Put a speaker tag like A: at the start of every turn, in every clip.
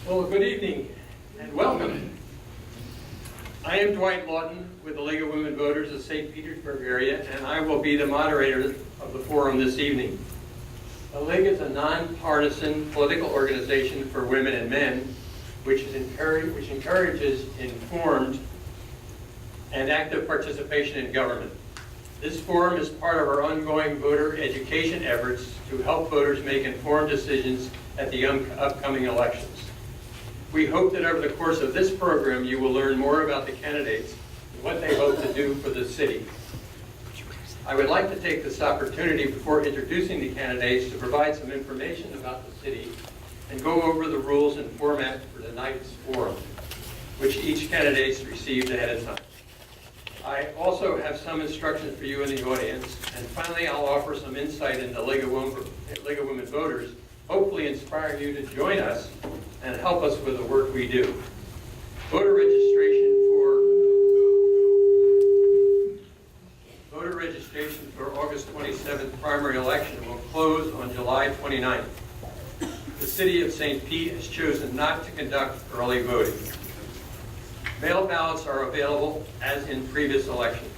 A: Well, good evening and welcome. I am Dwight Lawton with the League of Women Voters of St. Petersburg area, and I will be the moderator of the forum this evening. The League is a nonpartisan political organization for women and men, which encourages informed and active participation in government. This forum is part of our ongoing voter education efforts to help voters make informed decisions at the upcoming elections. We hope that over the course of this program you will learn more about the candidates and what they hope to do for the city. I would like to take this opportunity before introducing the candidates to provide some information about the city and go over the rules and format for tonight's forum, which each candidate received ahead of time. I also have some instructions for you in the audience, and finally I'll offer some insight into League of Women Voters, hopefully inspiring you to join us and help us with the work we do. Voter registration for August 27th primary election will close on July 29th. The City of St. Pete has chosen not to conduct early voting. Mail ballots are available as in previous elections.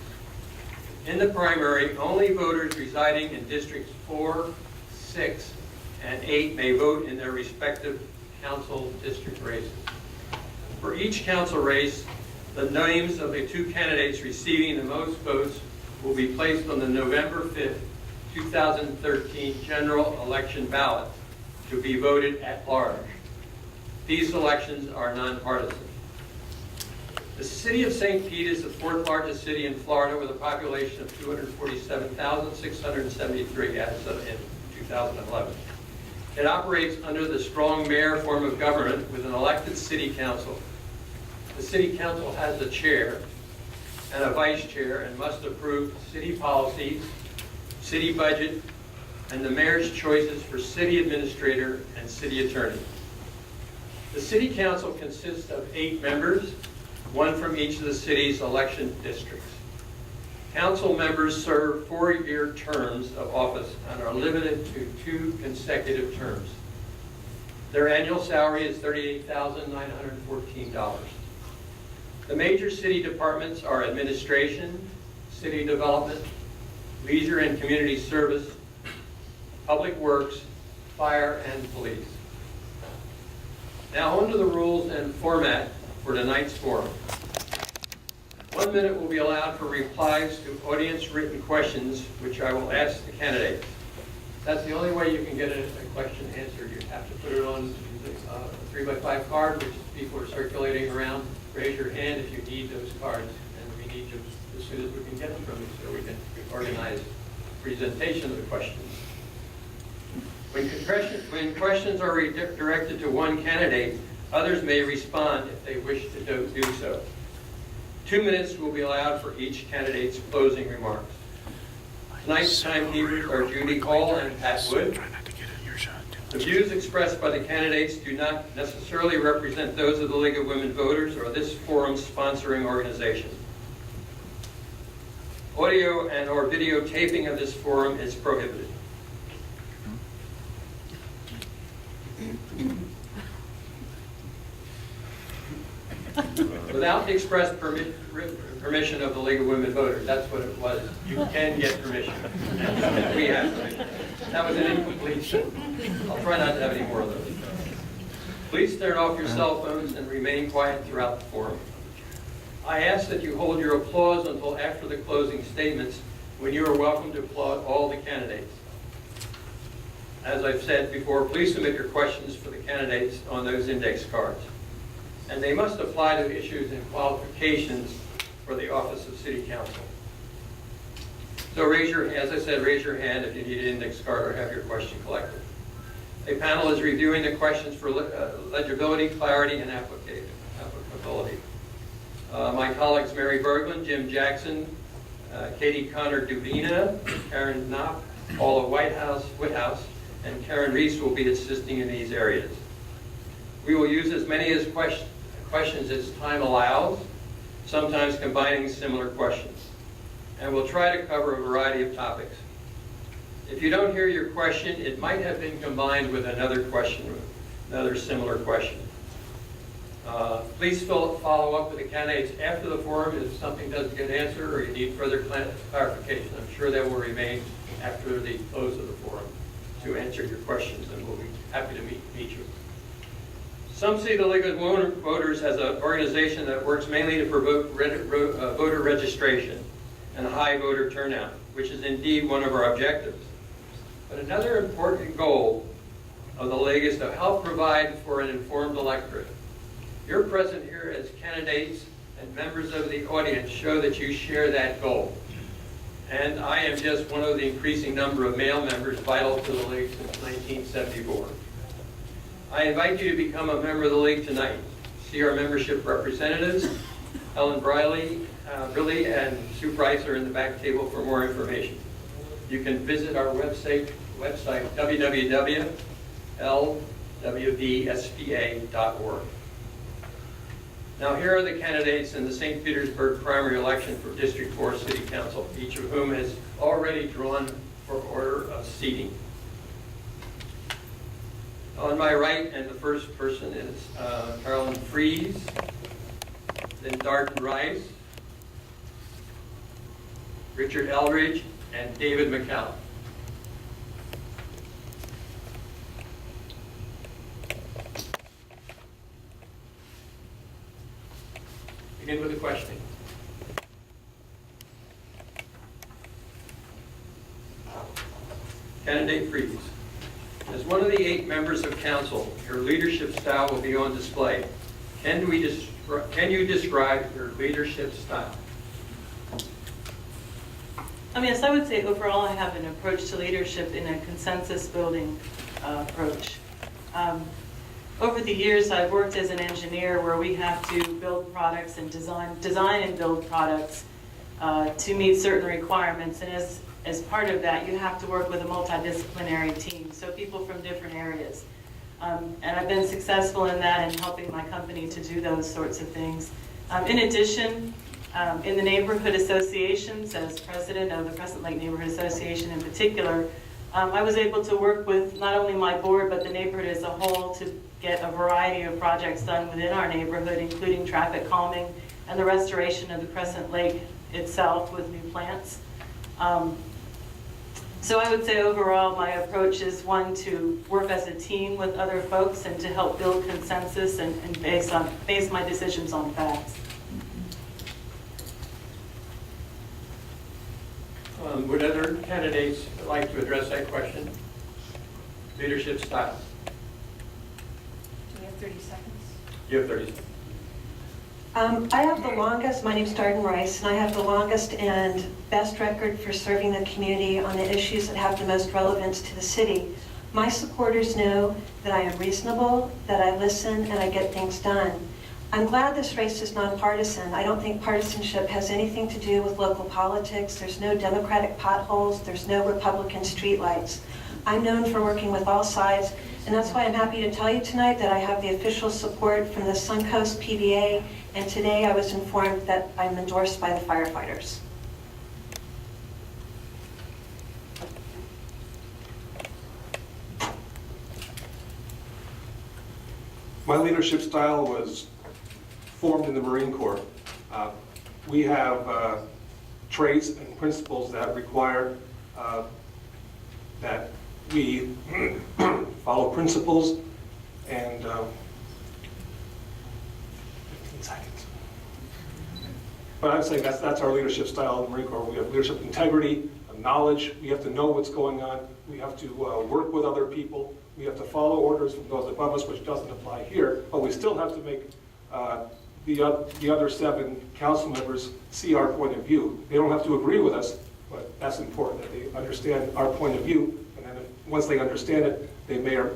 A: In the primary, only voters residing in districts 4, 6, and 8 may vote in their respective council district races. For each council race, the names of the two candidates receiving the most votes will be placed on the November 5th, 2013 general election ballot to be voted at large. These elections are nonpartisan. The City of St. Pete is the fourth largest city in Florida with a population of 247,673 as of in 2011. It operates under the strong mayor form of government with an elected city council. The city council has a chair and a vice chair and must approve city policies, city budget, and the mayor's choices for city administrator and city attorney. The city council consists of 8 members, 1 from each of the city's election districts. Council members serve 4-year terms of office and are limited to 2 consecutive terms. Their annual salary is $38,914. The major city departments are administration, city development, leisure and community service, public works, fire, and police. Now on to the rules and format for tonight's forum. 1 minute will be allowed for replies to audience written questions, which I will ask the candidates. That's the only way you can get a question answered. You have to put it on a 3x5 card, which people are circulating around. Raise your hand if you need those cards, and we need you as soon as we can get them from you so we can organize presentation of the questions. When questions are directed to one candidate, others may respond if they wish to do so. 2 minutes will be allowed for each candidate's closing remarks. Tonight's timekeepers are Judy Hall and Pat Wood. The views expressed by the candidates do not necessarily represent those of the League of Women Voters or this forum's sponsoring organization. Audio and or videotaping of this forum is prohibited. Without the express permission of the League of Women Voters, that's what it was. You can get permission. We have permission. That was an incomplete. I'll try not to have any more of those. Please turn off your cell phones and remain quiet throughout the forum. I ask that you hold your applause until after the closing statements, when you are welcome to applaud all the candidates. As I've said before, please submit your questions for the candidates on those index cards. And they must apply to issues and qualifications for the office of City Council. So as I said, raise your hand if you need an index card or have your question collected. A panel is reviewing the questions for legibility, clarity, and applicability. My colleagues Mary Berglund, Jim Jackson, Katie Connor-Dubina, Karen Knopp, Paula Whitehouse, and Karen Reese will be assisting in these areas. We will use as many questions as time allows, sometimes combining similar questions. And we'll try to cover a variety of topics. If you don't hear your question, it might have been combined with another question, another similar question. Please follow up with the candidates after the forum if something doesn't get answered or you need further clarification. I'm sure they will remain after the close of the forum to answer your questions, and we'll be happy to meet you. Some see the League of Voters as an organization that works mainly to promote voter registration and high voter turnout, which is indeed one of our objectives. But another important goal of the League is to help provide for an informed electorate. Your presence here as candidates and members of the audience show that you share that goal. And I am just one of the increasing number of male members vital to the League since 1974. I invite you to become a member of the League tonight. See our membership representatives. Ellen Briley and Sue Price are in the back table for more information. You can visit our website www.lwdspa.org. Now here are the candidates in the St. Petersburg primary election for District 4 City Council, each of whom has already drawn for order of seating. On my right, and the first person is Carolyn Fries, then Darton Rice, Richard Eldridge, and David McCallum. Begin with the questioning. Candidate Fries. As one of the 8 members of council, your leadership style will be on display. Can you describe your leadership style?
B: Yes, I would say overall I have an approach to leadership in a consensus building approach. Over the years I've worked as an engineer where we have to build products and design and build products to meet certain requirements, and as part of that you have to work with a multidisciplinary team, so people from different areas. And I've been successful in that and helping my company to do those sorts of things. In addition, in the neighborhood associations, as president of the Crescent Lake Neighborhood Association in particular, I was able to work with not only my board but the neighborhood as a whole to get a variety of projects done within our neighborhood, including traffic calming and the restoration of the Crescent Lake itself with new plants. So I would say overall my approach is one to work as a team with other folks and to help build consensus and base my decisions on facts.
A: Would other candidates like to address that question? Leadership style.
C: Do we have 30 seconds?
A: You have 30 seconds.
C: I have the longest, my name's Darton Rice, and I have the longest and best record for serving the community on the issues that have the most relevance to the city. My supporters know that I am reasonable, that I listen, and I get things done. I'm glad this race is nonpartisan. I don't think partisanship has anything to do with local politics. There's no Democratic potholes. There's no Republican streetlights. I'm known for working with all sides, and that's why I'm happy to tell you tonight that I have the official support from the Suncoast PBA, and today I was informed that I'm endorsed by the firefighters.
D: My leadership style was formed in the Marine Corps. We have traits and principles that require that we follow principles and 15 seconds. But I'm saying that's our leadership style in the Marine Corps. We have leadership integrity, knowledge. We have to know what's going on. We have to work with other people. We have to follow orders from those above us, which doesn't apply here, but we still have to make the other 7 council members see our point of view. They don't have to agree with us, but that's important, that they understand our point of view, and then once they understand it, they may or...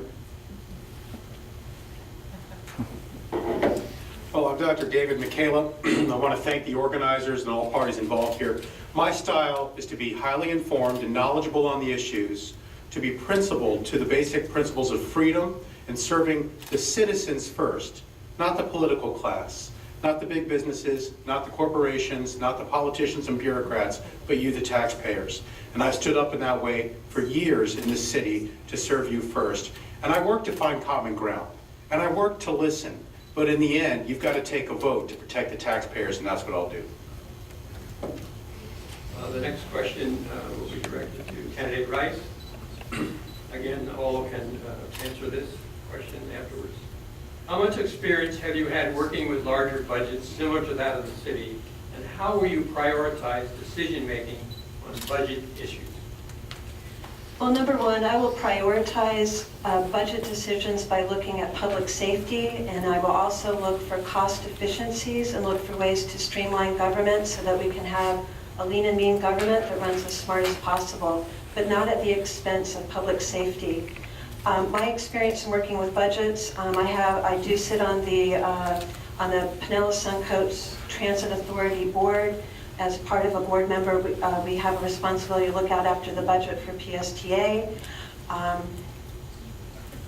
E: Well, I'm Dr. David McCallum. I want to thank the organizers and all parties involved here. My style is to be highly informed and knowledgeable on the issues, to be principled to the basic principles of freedom and serving the citizens first, not the political class, not the big businesses, not the corporations, not the politicians and bureaucrats, but you, the taxpayers. And I've stood up in that way for years in this city to serve you first. And I work to find common ground. And I work to listen But in the end, you've got to take a vote to protect the taxpayers, and that's what I'll do.
A: The next question will be directed to candidate Rice. Again, all can answer this question afterwards. How much experience have you had working with larger budgets similar to that of the city, and how will you prioritize decision-making on budget issues?
C: Well, number one, I will prioritize budget decisions by looking at public safety, and I will also look for cost efficiencies and look for ways to streamline government so that we can have a lean and mean government that runs as smart as possible, but not at the expense of public safety. My experience in working with budgets, I do sit on the Pinellas Suncoast Transit Authority Board. As part of a board member, we have a responsibility to look out after the budget for PSTA.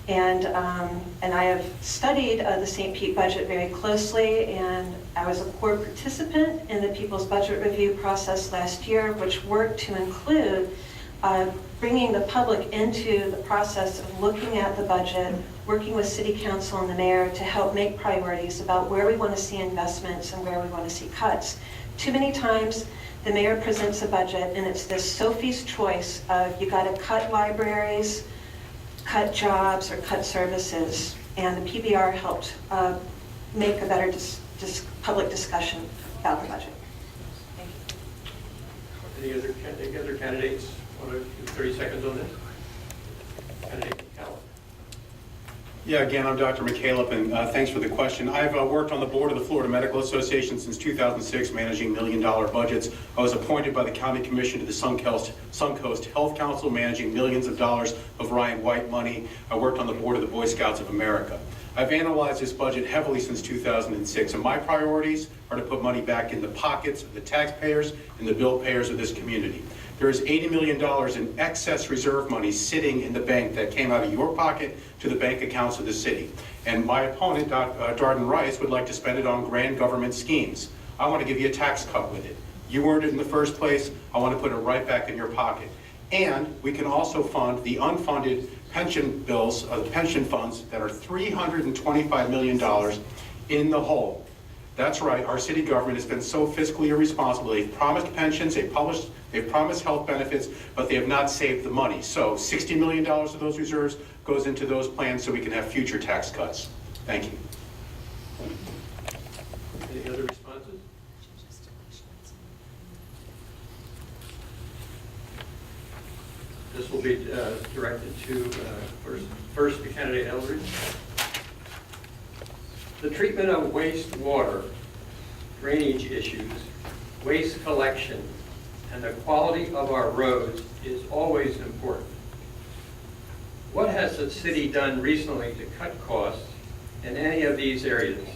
C: And I have studied the St. Pete budget very closely, and I was a core participant in the People's Budget Review process last year, which worked to include bringing the public into the process of looking at the budget, working with City Council and the Mayor to help make priorities about where we want to see investments and where we want to see cuts. Too many times, the mayor presents a budget, and it's this Sophie's choice of you got to cut libraries, cut jobs, or cut services. And the PBR helped make a better public discussion about the budget. Thank you.
A: Any other candidates want to do 30 seconds on this? Candidate Callum.
E: Yeah, again, I'm Dr. McCaleb, and thanks for the question. I've worked on the board of the Florida Medical Association since 2006, managing million-dollar budgets. I was appointed by the County Commission to the Suncoast Health Council, managing millions of dollars of Ryan White money. I worked on the board of the Boy Scouts of America. I've analyzed this budget heavily since 2006, and my priorities are to put money back in the pockets of the taxpayers and the bill payers of this community. There is $80 million in excess reserve money sitting in the bank that came out of your pocket to the bank accounts of the city. And my opponent, Darden Rice, would like to spend it on grand government schemes. I want to give you a tax cut with it. You earned it in the first place. I want to put it right back in your pocket. And we can also fund the unfunded pension bills, pension funds that are $325 million in the hole. That's right, our city government has been so fiscally irresponsible. They've promised pensions, they've promised health benefits, but they have not saved the money. So $60 million of those reserves goes into those plans so we can have future tax cuts. Thank you.
A: Any other responses? This will be directed to first to candidate Eldridge. The treatment of wastewater, drainage issues, waste collection, and the quality of our roads is always important. What has the city done recently to cut costs in any of these areas?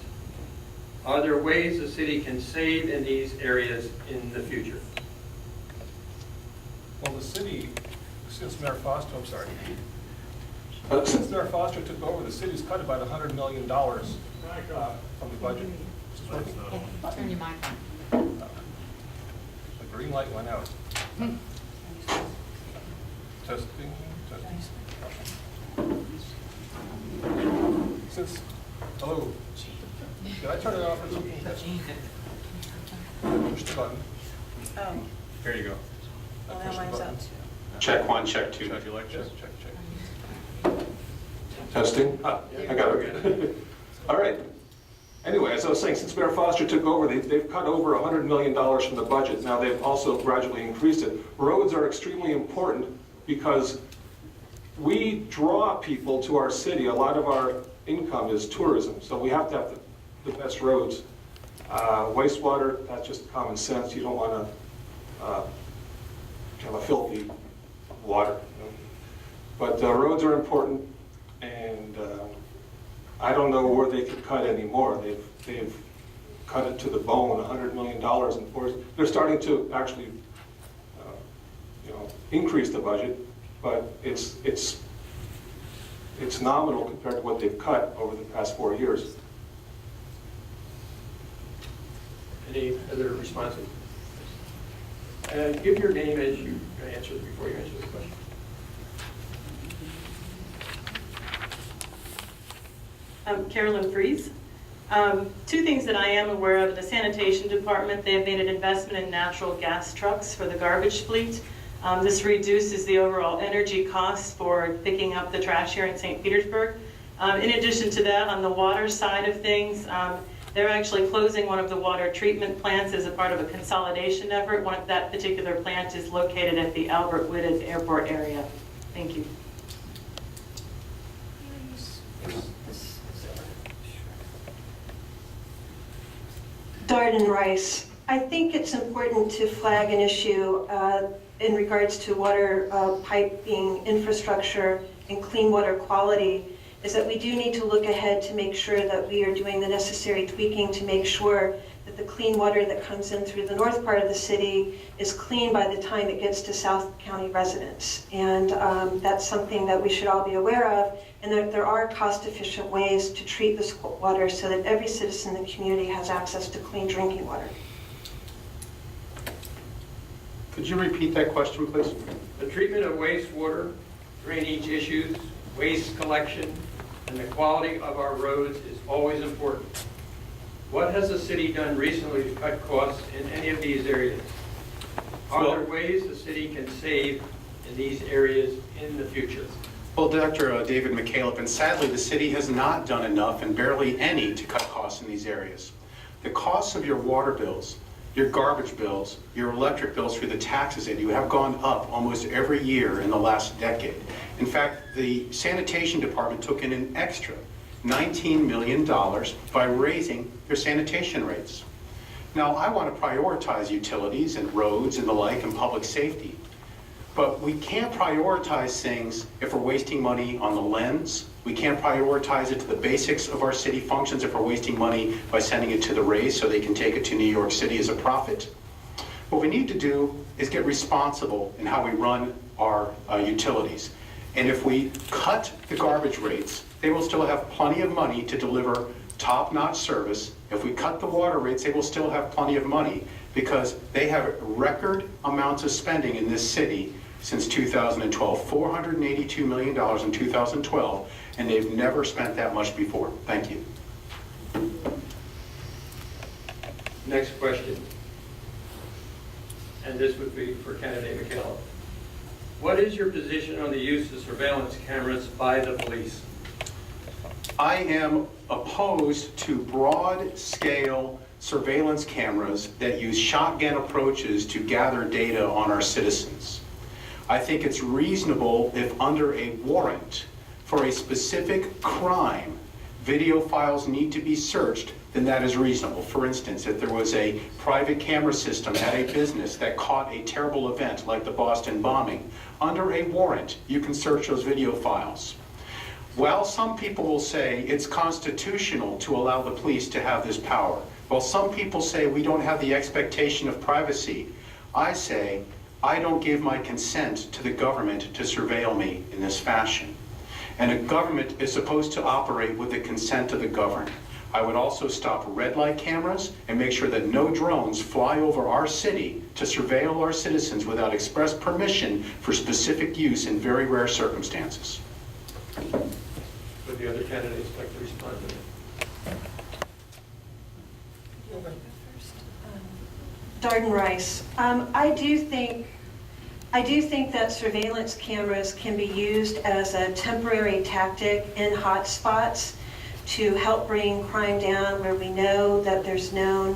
A: Are there ways the city can save in these areas in the future?
D: Well, the city, since Mayor Foster, since Mayor Foster took over, the city's cut about $100 million from the budget.
F: Turn your mic on.
D: The green light went out. Testing. Hello. Did I turn it off or something? Push the button.
F: Oh,
D: Here you go.
F: well, now mine's up.
E: Check one, check two.
D: Check, check. Testing. I got it. All right. Anyway, as I was saying, since Mayor Foster took over, they've cut over $100 million from the budget. Now they've also gradually increased it. Roads are extremely important because we draw people to our city. A lot of our income is tourism, so we have to have the best roads. Wastewater, that's just common sense. You don't want to have a filthy water. You know? But roads are important, and I don't know where they could cut anymore. They've cut it to the bone, $100 million in force. They're starting to actually, increase the budget, but it's nominal compared to what they've cut over the past 4 years.
A: Any other responses? Give your name as you answer before you answer the question.
B: Carolyn Fries. Two things that I am aware of: the sanitation department, they have made an investment in natural gas trucks for the garbage fleet. This reduces the overall energy costs for picking up the trash here in St. Petersburg. In addition to that, on the water side of things, they're actually closing one of the water treatment plants as a part of a consolidation effort. That particular plant is located at the Albert Whitted Airport area. Thank you.
C: Darden Rice. I think it's important to flag an issue in regards to water piping infrastructure and clean water quality, is that we do need to look ahead to make sure that we are doing the necessary tweaking to make sure that the clean water that comes in through the north part of the city is clean by the time it gets to South County residents. And that's something that we should all be aware of, and that there are cost-efficient ways to treat this water so that every citizen in the community has access to clean drinking water.
E: Could you repeat that question, please?
A: The treatment of wastewater, drainage issues, waste collection, and the quality of our roads is always important. What has the city done recently to cut costs in any of these areas? Are there ways the city can save in these areas in the future?
E: Well, Dr. David McCaleb, and sadly the city has not done enough and barely any to cut costs in these areas. The costs of your water bills, your garbage bills, your electric bills through the taxes that you have gone up almost every year in the last decade. In fact, the sanitation department took in an extra $19 million by raising their sanitation rates. Now, I want to prioritize utilities and roads and the like and public safety, but we can't prioritize things if we're wasting money on the lens. We can't prioritize it to the basics of our city functions if we're wasting money by sending it to the Rays so they can take it to New York City as a profit. What we need to do is get responsible in how we run our utilities. And if we cut the garbage rates, they will still have plenty of money to deliver top-notch service. If we cut the water rates, they will still have plenty of money because they have record amounts of spending in this city since 2012, $482 million in 2012, and they've never spent that much before. Thank you.
A: Next question. And this would be for candidate McCallum. What is your position on the use of surveillance cameras by the police?
E: I am opposed to broad-scale surveillance cameras that use shotgun approaches to gather data on our citizens. I think it's reasonable if under a warrant for a specific crime, video files need to be searched, then that is reasonable. For instance, if there was a private camera system at a business that caught a terrible event like the Boston bombing, under a warrant, you can search those video files. While some people will say it's constitutional to allow the police to have this power, while some people say we don't have the expectation of privacy, I say I don't give my consent to the government to surveil me in this fashion. And a government is supposed to operate with the consent of the governed. I would also stop red light cameras and make sure that no drones fly over our city to surveil our citizens without express permission for specific use in very rare circumstances.
A: Would the other candidates like to respond to that?
C: Darden Rice. I do think that surveillance cameras can be used as a temporary tactic in hot spots to help bring crime down where we know that there's known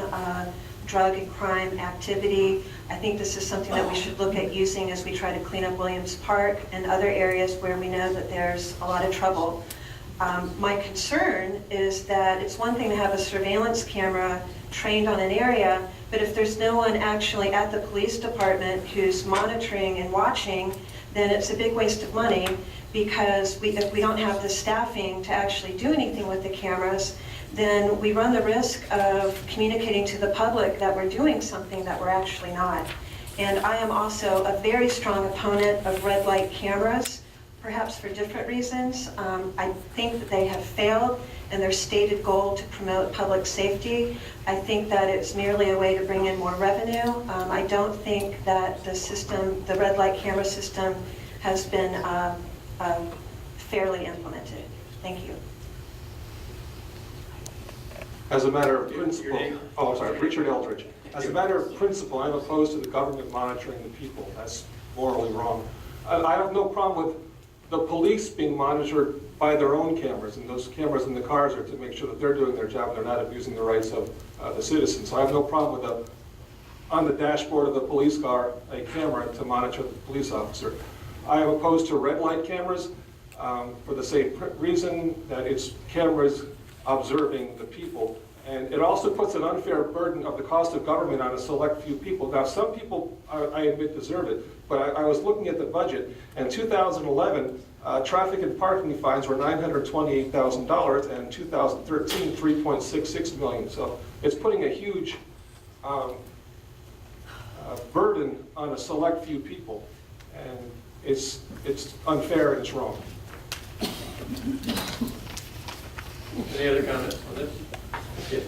C: drug and crime activity. I think this is something that we should look at using as we try to clean up Williams Park and other areas where we know that there's a lot of trouble. My concern is that it's one thing to have a surveillance camera trained on an area, but if there's no one actually at the police department who's monitoring and watching, then it's a big waste of money, because if we don't have the staffing to actually do anything with the cameras, then we run the risk of communicating to the public that we're doing something that we're actually not. And I am also a very strong opponent of red light cameras, perhaps for different reasons. I think that they have failed in their stated goal to promote public safety. I think that it's merely a way to bring in more revenue. I don't think that the system, the red light camera system, has been fairly implemented. Thank you.
D: As a matter of
A: Your
D: principle,
A: name?
D: oh, I'm sorry, Richard Eldridge. As a matter of principle, I'm opposed to the government monitoring the people. That's morally wrong. I have no problem with the police being monitored by their own cameras, and those cameras in the cars are to make sure that they're doing their job and they're not abusing the rights of the citizens. So I have no problem with on the dashboard of the police car, a camera to monitor the police officer. I am opposed to red light cameras for the same reason that it's cameras observing the people. And it also puts an unfair burden of the cost of government on a select few people. Now, some people, I admit, deserve it, but I was looking at the budget. In 2011, traffic and parking fines were $928,000, and in 2013, $3.66 million. So it's putting a huge burden on a select few people, and it's unfair and it's wrong.
A: Any other comments on this? Yes.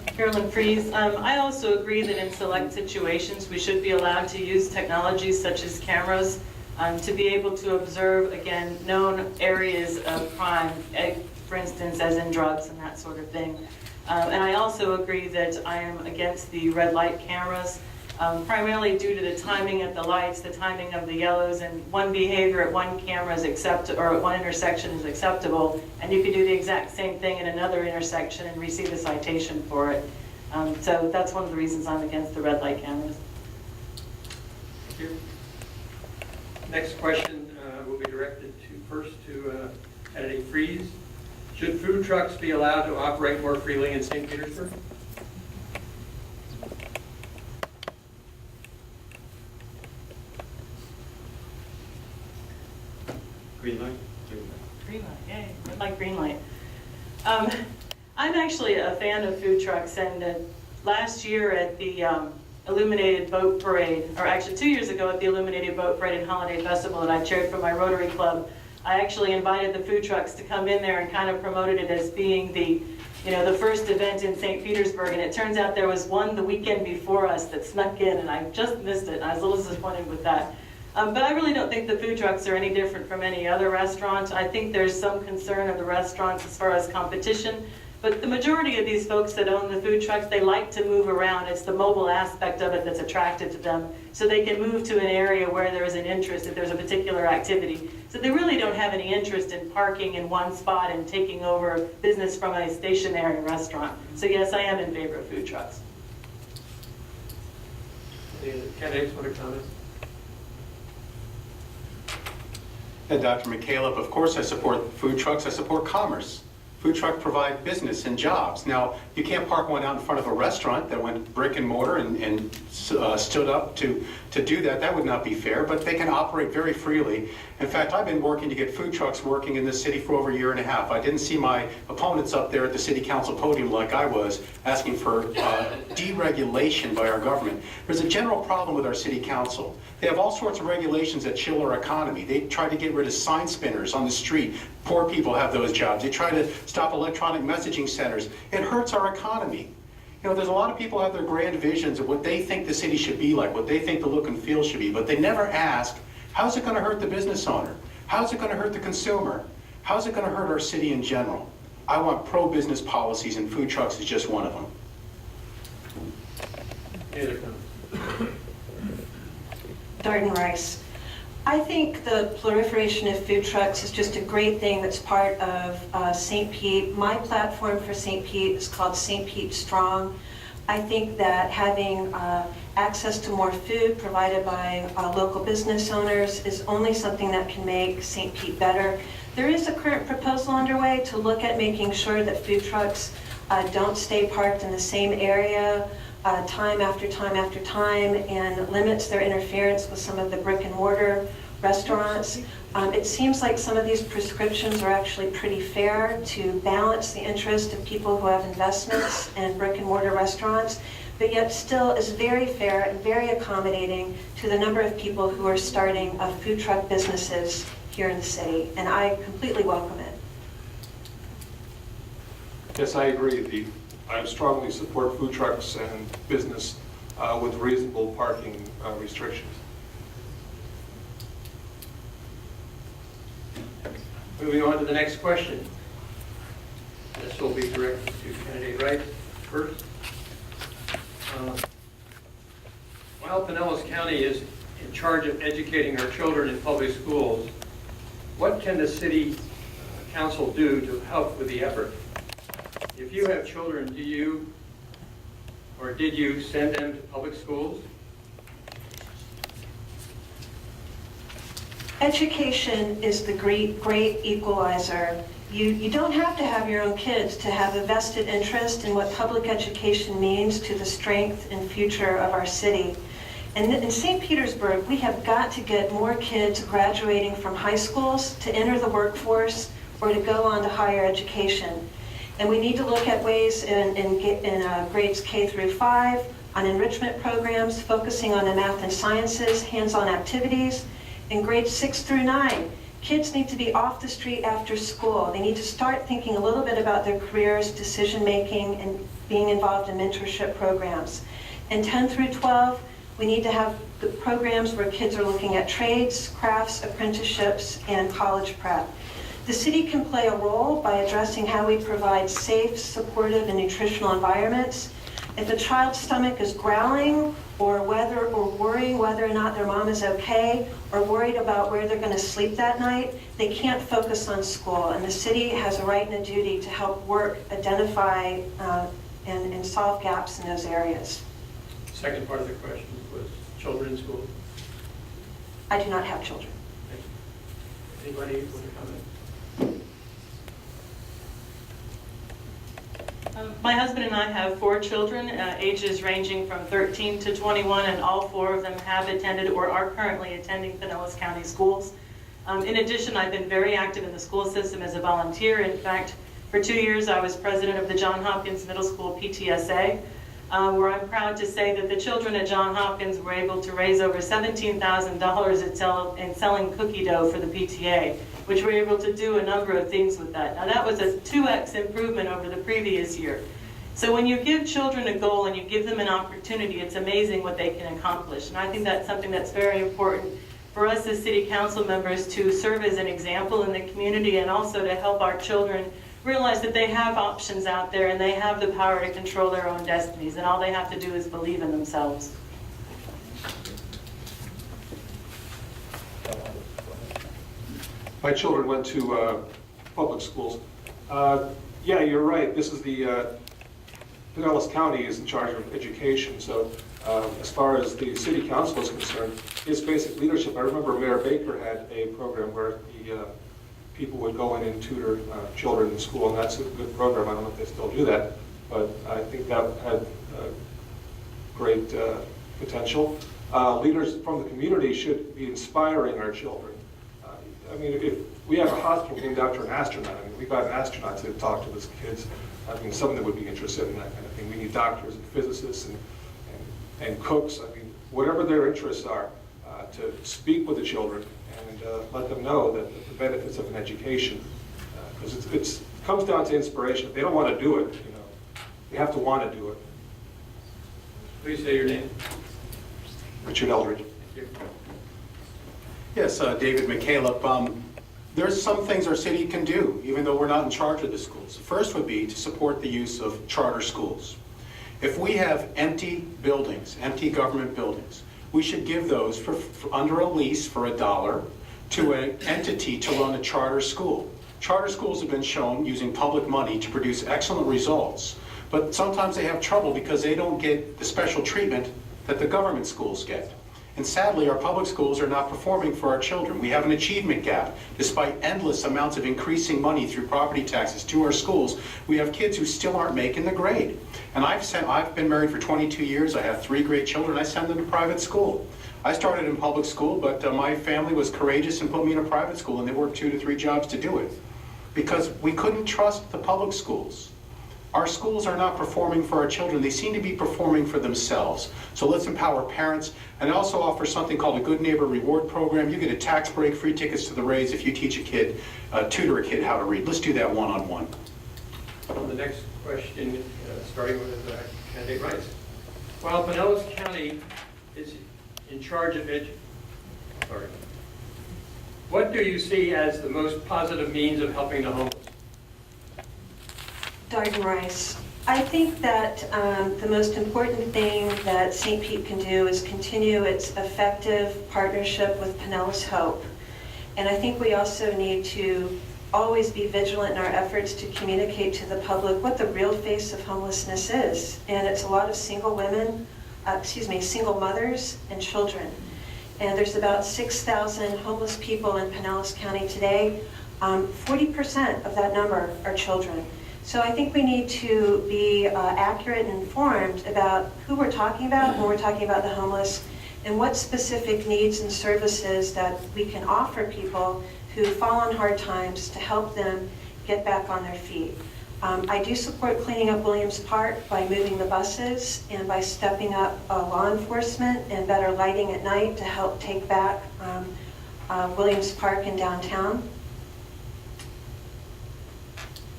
B: Carolyn Fries, I also agree that in select situations, we should be allowed to use technologies such as cameras to be able to observe, again, known areas of crime, for instance, as in drugs and that sort of thing. And I also agree that I am against the red light cameras, primarily due to the timing of the lights, the timing of the yellows, and one behavior at one camera is or at one intersection is acceptable, and you could do the exact same thing in another intersection and receive a citation for it. So that's one of the reasons I'm against the red light cameras.
A: Thank you. Next question will be directed first to candidate Fries. Should food trucks be allowed to operate more freely in St. Petersburg?
E: Green light?
B: Green light, yay, red light, green light. I'm actually a fan of food trucks, and last year at the Illuminated Boat Parade, or actually 2 years ago at the Illuminated Boat Parade and Holiday Festival that I chaired for my Rotary Club, I actually invited the food trucks to come in there and kind of promoted it as being the first event in St. Petersburg, and it turns out there was one the weekend before us that snuck in, and I just missed it, and I was a little disappointed with that. But I really don't think the food trucks are any different from any other restaurant. I think there's some concern of the restaurants as far as competition, but the majority of these folks that own the food trucks, they like to move around. It's the mobile aspect of it that's attractive to them, so they can move to an area where there is an interest, if there's a particular activity. So they really don't have any interest in parking in one spot and taking over business from a stationary restaurant. So yes, I am in favor of food trucks.
A: Any other candidates want to comment?
E: And Dr. McCaleb, of course I support food trucks, I support commerce. Food trucks provide business and jobs. Now, you can't park one out in front of a restaurant that went brick and mortar and stood up to do that. That would not be fair, but they can operate very freely. In fact, I've been working to get food trucks working in this city for over a year and a half. I didn't see my opponents up there at the city council podium like I was, asking for deregulation by our government. There's a general problem with our city council. They have all sorts of regulations that chill our economy. They try to get rid of sign spinners on the street. Poor people have those jobs. They try to stop electronic messaging centers. It hurts our economy. You know, there's a lot of people who have their grand visions of what they think the city should be like, what they think the look and feel should be, but they never ask, how's it going to hurt the business owner? How's it going to hurt the consumer? How's it going to hurt our city in general? I want pro-business policies, and food trucks is just one of them.
A: Any other comments?
C: Darden Rice. I think the proliferation of food trucks is just a great thing that's part of St. Pete. My platform for St. Pete is called St. Pete Strong. I think that having access to more food provided by local business owners is only something that can make St. Pete better. There is a current proposal underway to look at making sure that food trucks don't stay parked in the same area time after time after time, and limits their interference with some of the brick and mortar restaurants. It seems like some of these prescriptions are actually pretty fair to balance the interest of people who have investments in brick and mortar restaurants, but yet still is very fair and very accommodating to the number of people who are starting food truck businesses here in the city, and I completely welcome it.
D: Yes, I agree. I strongly support food trucks and business with reasonable parking restrictions.
A: Moving on to the next question. As this will be directed to candidate Rice first. While Pinellas County is in charge of educating our children in public schools, what can the city council do to help with the effort? If you have children, do you or did you send them to public schools?
C: Education is the great equalizer. You don't have to have your own kids to have a vested interest in what public education means to the strength and future of our city. And in St. Petersburg, we have got to get more kids graduating from high schools to enter the workforce or to go on to higher education. And we need to look at ways in grades K through 5, on enrichment programs, focusing on the math and sciences, hands-on activities. In grades 6 through 9, kids need to be off the street after school. They need to start thinking a little bit about their careers, decision-making, and being involved in mentorship programs. In 10 through 12, we need to have the programs where kids are looking at trades, crafts, apprenticeships, and college prep. The city can play a role by addressing how we provide safe, supportive, and nutritional environments. If a child's stomach is growling or worrying whether or not their mom is okay, or worried about where they're going to sleep that night, they can't focus on school. And the city has a right and a duty to help work, identify, and solve gaps in those areas.
A: Second part of the question was children in school.
C: I do not have children.
A: Anybody want to comment?
B: My husband and I have 4 children, ages ranging from 13 to 21, and all 4 of them have attended or are currently attending Pinellas County schools. In addition, I've been very active in the school system as a volunteer. In fact, for 2 years I was president of the Johns Hopkins Middle School PTSA, where I'm proud to say that the children at Johns Hopkins were able to raise over $17,000 in selling cookie dough for the PTA, which we're able to do a number of things with that. Now that was a 2x improvement over the previous year. So when you give children a goal and you give them an opportunity, it's amazing what they can accomplish. And I think that's something that's very important for us as city council members to serve as an example in the community, and also to help our children realize that they have options out there and they have the power to control their own destinies, and all they have to do is believe in themselves.
D: My children went to public schools. Yeah, you're right. This is the Pinellas County is in charge of education. So as far as the city council is concerned, it's basic leadership. I remember Mayor Baker had a program where people would go in and tutor children in school, and that's a good program. I don't know if they still do that, but I think that had great potential. Leaders from the community should be inspiring our children. I mean, if we have a hospital named after an astronaut, I mean, we've got an astronaut to talk to those kids. I mean, some of them would be interested in that kind of thing. We need doctors and physicists and cooks. I mean, whatever their interests are, to speak with the children and let them know that the benefits of an education, because it comes down to inspiration. If they don't want to do it, you know, they have to want to do it.
A: Please say your name.
D: Richard Eldridge.
A: Thank you.
E: Yes, David McCaleb. There's some things our city can do, even though we're not in charge of the schools. The first would be to support the use of charter schools. If we have empty buildings, empty government buildings, we should give those for under a lease for $1 to an entity to run a charter school. Charter schools have been shown using public money to produce excellent results, but sometimes they have trouble because they don't get the special treatment that the government schools get. And sadly, our public schools are not performing for our children. We have an achievement gap. Despite endless amounts of increasing money through property taxes to our schools, we have kids who still aren't making the grade. And I've been married for 22 years. I have 3 great children. I send them to private school. I started in public school, but my family was courageous and put me in a private school, and they worked 2 to 3 jobs to do it. Because we couldn't trust the public schools. Our schools are not performing for our children. They seem to be performing for themselves. So let's empower parents, and also offer something called a Good Neighbor Reward Program. You get a tax break, free tickets to the Rays if you teach a kid, tutor a kid how to read. Let's do that one-on-one.
A: On the next question, starting with candidate Rice. While Pinellas County is in charge of what do you see as the most positive means of helping the homeless?
C: Darden Rice. I think that the most important thing that St. Pete can do is continue its effective partnership with Pinellas Hope. And I think we also need to always be vigilant in our efforts to communicate to the public what the real face of homelessness is. And it's a lot of single women, single mothers and children. And there's about 6,000 homeless people in Pinellas County today. 40% of that number are children. So I think we need to be accurate and informed about who we're talking about when we're talking about the homeless and what specific needs and services that we can offer people who fall on hard times to help them get back on their feet. I do support cleaning up Williams Park by moving the buses and by stepping up law enforcement and better lighting at night to help take back Williams Park in downtown.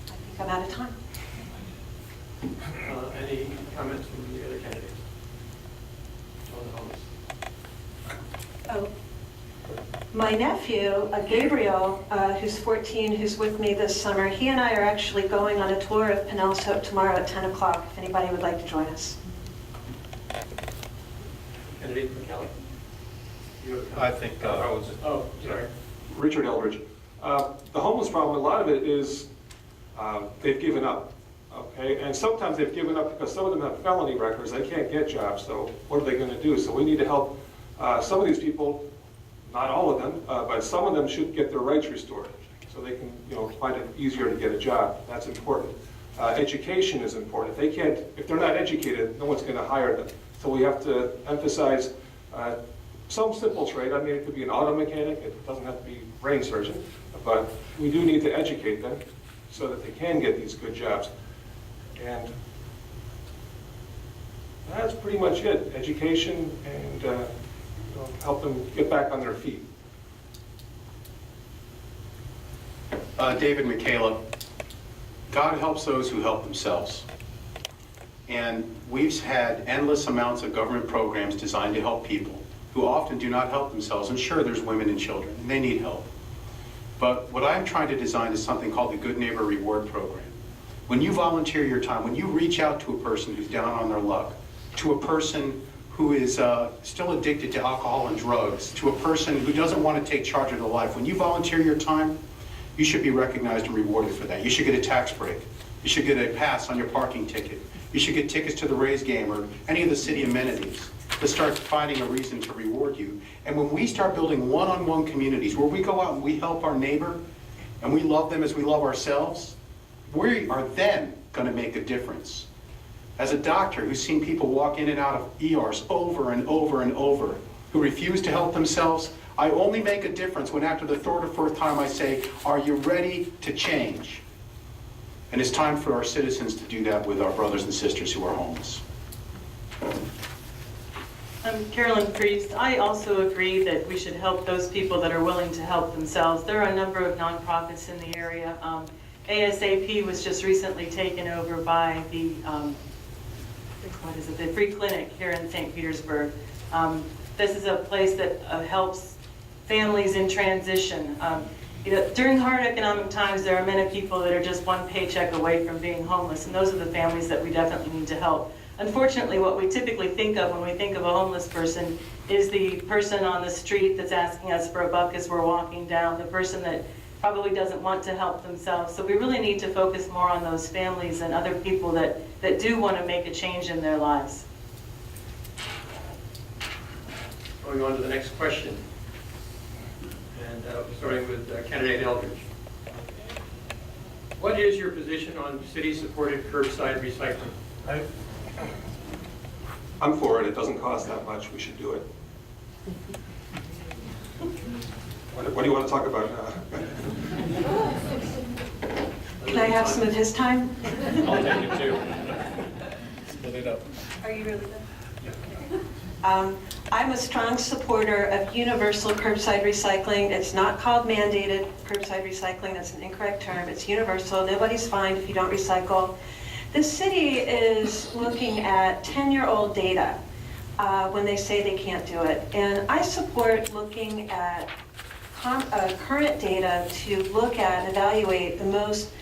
C: I think I'm out of time.
A: Any comments from the other candidates on the homeless?
C: Oh. My nephew, Gabriel, who's 14, who's with me this summer, he and I are actually going on a tour of Pinellas Hope tomorrow at 10 o'clock, if anybody would like to join us.
A: Candidate McCallum?
E: I think,
A: Oh, sorry.
D: Richard Eldridge. The homeless problem, a lot of it is they've given up, okay? And sometimes they've given up because some of them have felony records. They can't get jobs, so what are they going to do? So we need to help some of these people, not all of them, but some of them should get their rights restored so they can, find it easier to get a job. That's important. Education is important. If they're not educated, no one's going to hire them. So we have to emphasize some simple trade. I mean, it could be an auto mechanic. It doesn't have to be a brain surgeon, but we do need to educate them so that they can get these good jobs. And that's pretty much it. Education and help them get back on their feet.
E: David McCaleb, God helps those who help themselves. And we've had endless amounts of government programs designed to help people who often do not help themselves. And sure, there's women and children, and they need help. But what I'm trying to design is something called the Good Neighbor Reward Program. When you volunteer your time, when you reach out to a person who's down on their luck, to a person who is still addicted to alcohol and drugs, to a person who doesn't want to take charge of their life, when you volunteer your time, you should be recognized and rewarded for that. You should get a tax break. You should get a pass on your parking ticket. You should get tickets to the Rays game or any of the city amenities to start finding a reason to reward you. And when we start building one-on-one communities where we go out and we help our neighbor and we love them as we love ourselves, we are then going to make a difference. As a doctor who's seen people walk in and out of ERs over and over and over, who refuse to help themselves, I only make a difference when after the third or fourth time I say, are you ready to change? And it's time for our citizens to do that with our brothers and sisters who are homeless.
B: Carolyn Priest. I also agree that we should help those people that are willing to help themselves. There are a number of nonprofits in the area. ASAP was just recently taken over by the the Free Clinic here in St. Petersburg. This is a place that helps families in transition. During hard economic times, there are many people that are just one paycheck away from being homeless, and those are the families that we definitely need to help. Unfortunately, what we typically think of when we think of a homeless person is the person on the street that's asking us for a buck as we're walking down, the person that probably doesn't want to help themselves. So we really need to focus more on those families and other people that do want to make a change in their lives.
A: Going on to the next question. And starting with candidate Eldridge. What is your position on city-supported curbside recycling?
D: I'm for it. It doesn't cost that much. We should do it. What do you want to talk about now?
C: Can I have some of his time?
A: I'll take it too.
E: Split it up.
C: Are you really good? I'm a strong supporter of universal curbside recycling. It's not called mandated curbside recycling. That's an incorrect term. It's universal. Nobody's fined if you don't recycle. The city is looking at 10-year-old data when they say they can't do it. And I support looking at current data to look at and evaluate the most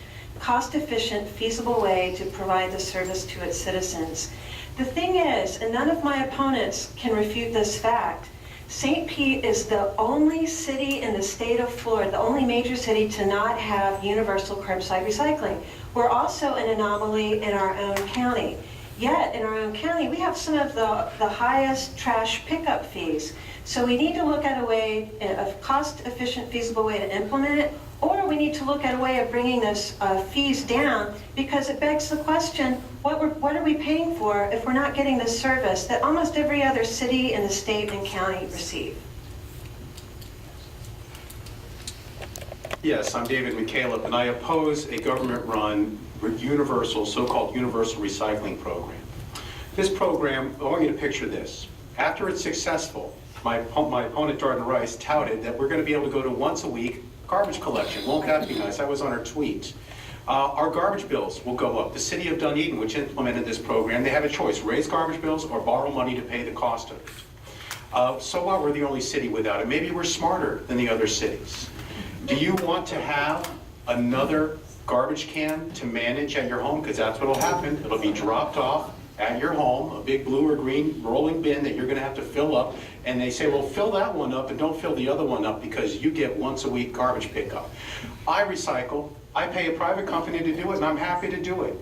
C: cost-efficient, feasible way to provide the service to its citizens. The thing is, and none of my opponents can refute this fact, St. Pete is the only city in the state of Florida, the only major city to not have universal curbside recycling. We're also an anomaly in our own county. Yet, in our own county, we have some of the highest trash pickup fees. So we need to look at a way, a cost-efficient, feasible way to implement it, or we need to look at a way of bringing those fees down, because it begs the question, what are we paying for if we're not getting the service that almost every other city in the state and county receive?
E: Yes, I'm David McCaleb, and I oppose a government-run universal, so-called universal recycling program. This program, I want you to picture this. After it's successful, my opponent, Darden Rice, touted that we're going to be able to go to once a week garbage collection. Won't that be nice? I was on her tweet. Our garbage bills will go up. The city of Dunedin, which implemented this program, they have a choice: raise garbage bills or borrow money to pay the cost of it. So what? We're the only city without it. Maybe we're smarter than the other cities. Do you want to have another garbage can to manage at your home? Because that's what will happen. It'll be dropped off at your home, a big blue or green rolling bin that you're going to have to fill up. And they say, well, fill that one up and don't fill the other one up because you get once a week garbage pickup. I recycle. I pay a private company to do it, and I'm happy to do it.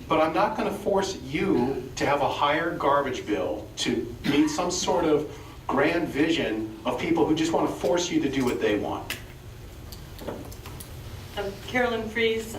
E: But I'm not going to force you to have a higher garbage bill to meet some sort of grand vision of people who just want to force you to do what they want.
B: Carolyn Fries.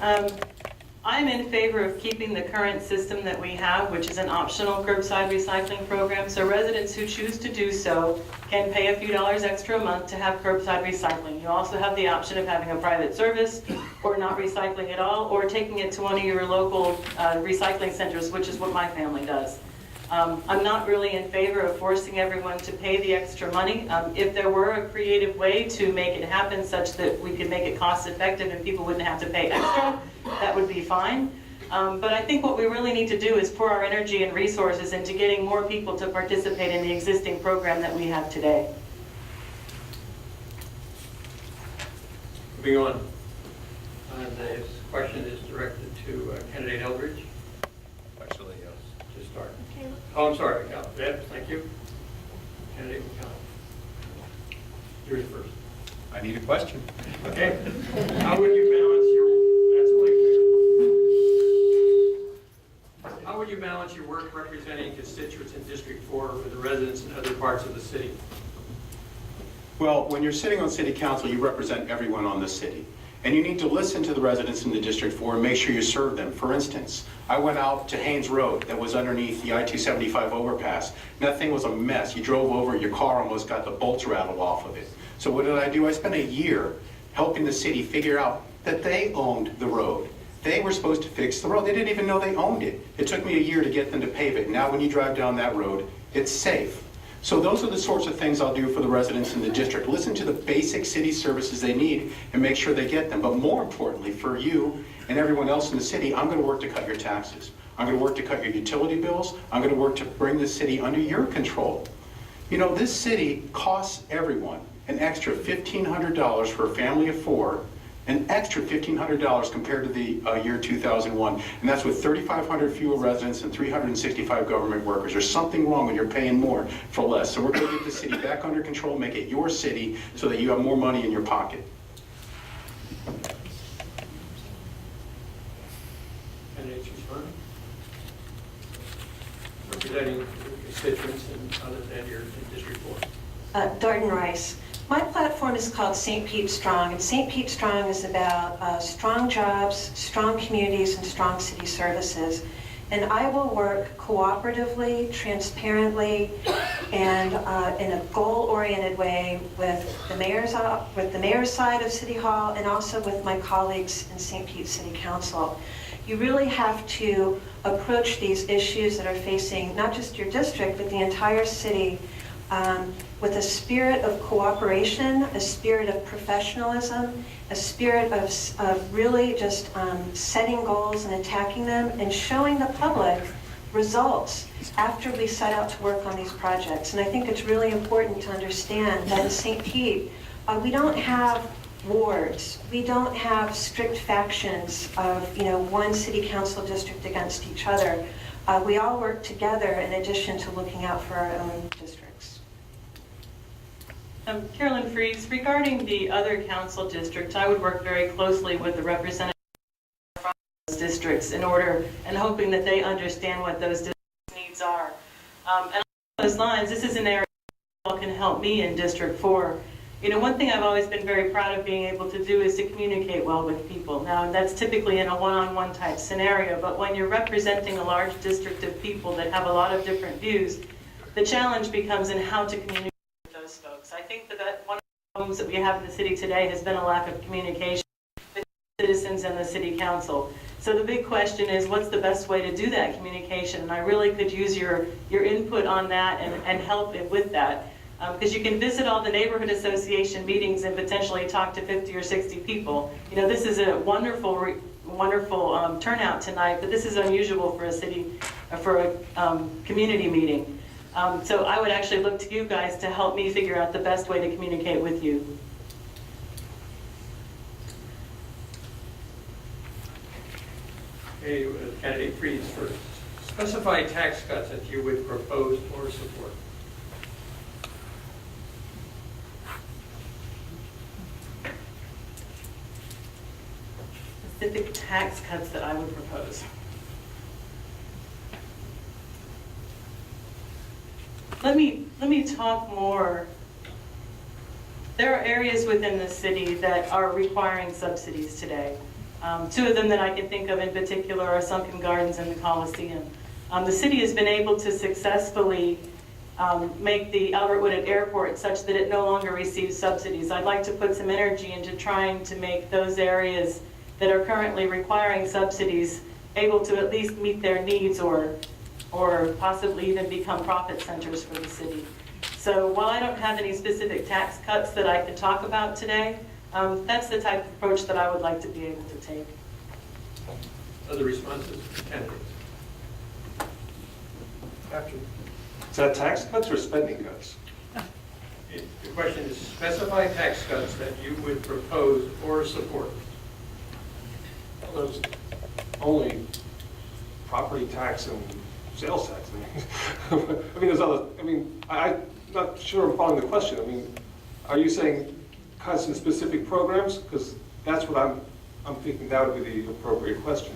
B: I'm in favor of keeping the current system that we have, which is an optional curbside recycling program. So residents who choose to do so can pay a few dollars extra a month to have curbside recycling. You also have the option of having a private service, or not recycling at all, or taking it to one of your local recycling centers, which is what my family does. I'm not really in favor of forcing everyone to pay the extra money. If there were a creative way to make it happen such that we could make it cost effective and people wouldn't have to pay extra, that would be fine. But I think what we really need to do is pour our energy and resources into getting more people to participate in the existing program that we have today.
A: Moving on. This question is directed to candidate Eldridge.
G: Actually, yes.
A: To start. Oh, I'm sorry. Yes, thank you. Candidate McCallum. Yours first.
G: I need a question.
A: Okay. How would you balance your, that's only fair. How would you balance your work representing constituents in District 4 with the residents in other parts of the city?
E: Well, when you're sitting on city council, you represent everyone on the city. And you need to listen to the residents in the District 4 and make sure you serve them. For instance, I went out to Haynes Road that was underneath the I-275 overpass. And that thing was a mess. You drove over it, your car almost got the bolts rattled off of it. So what did I do? I spent a year helping the city figure out that they owned the road. They were supposed to fix the road. They didn't even know they owned it. It took me a year to get them to pave it. Now when you drive down that road, it's safe. So those are the sorts of things I'll do for the residents in the district. Listen to the basic city services they need and make sure they get them. But more importantly, for you and everyone else in the city, I'm going to work to cut your taxes. I'm going to work to cut your utility bills. I'm going to work to bring the city under your control. You know, this city costs everyone an extra $1,500 for a family of 4, an extra $1,500 compared to the year 2001. And that's with 3,500 fewer residents and 365 government workers. There's something wrong when you're paying more for less. So we're going to get the city back under control, make it your city so that you have more money in your pocket.
A: Candidates respond? Representing constituents and other than your District 4.
C: Darden Rice. My platform is called St. Pete Strong, and St. Pete Strong is about strong jobs, strong communities, and strong city services. And I will work cooperatively, transparently, and in a goal-oriented way with the mayor's side of City Hall and also with my colleagues in St. Pete City Council. You really have to approach these issues that are facing not just your district, but the entire city with a spirit of cooperation, a spirit of professionalism, a spirit of really just setting goals and attacking them and showing the public results after we set out to work on these projects. And I think it's really important to understand that in St. Pete, we don't have wards. We don't have strict factions of, one city council district against each other. We all work together in addition to looking out for our own districts.
B: Carolyn Fries, regarding the other council districts, I would work very closely with the representatives from those districts in order, and hoping that they understand what those districts' needs are. And along those lines, this is an area that can help me in District 4. One thing I've always been very proud of being able to do is to communicate well with people. Now, that's typically in a one-on-one type scenario, but when you're representing a large district of people that have a lot of different views, the challenge becomes in how to communicate with those folks. I think that one of the problems that we have in the city today has been a lack of communication between citizens and the city council. So the big question is, what's the best way to do that communication? And I really could use your input on that and help it with that. Because you can visit all the neighborhood association meetings and potentially talk to 50 or 60 people. This is a wonderful turnout tonight, but this is unusual for a city, for a community meeting. So I would actually look to you guys to help me figure out the best way to communicate with you.
A: Okay, candidate Fries first. Specify tax cuts that you would propose or support.
B: Specific tax cuts that I would propose. Let me talk more. There are areas within the city that are requiring subsidies today. Two of them that I can think of in particular are Sunken Gardens and the Coliseum. The city has been able to successfully make the Albert Wooded Airport such that it no longer receives subsidies. I'd like to put some energy into trying to make those areas that are currently requiring subsidies able to at least meet their needs or possibly even become profit centers for the city. So while I don't have any specific tax cuts that I could talk about today, that's the type of approach that I would like to be able to take.
A: Other responses, candidates?
D: Is that tax cuts or spending cuts?
A: The question is, specify tax cuts that you would propose or support.
D: There's only property tax and sales tax. There's other, I'm not sure I'm following the question. Are you saying cuts in specific programs? Because that's what I'm thinking that would be the appropriate question.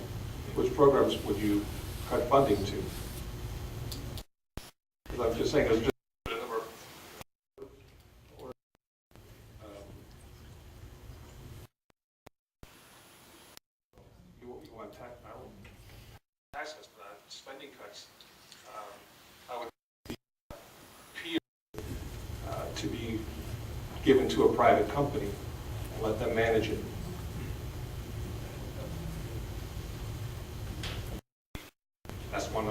D: Which programs would you cut funding to? Because I'm just saying there's just a number or, you want tax cuts, but not spending cuts. I would to be given to a private company and let them manage it. That's what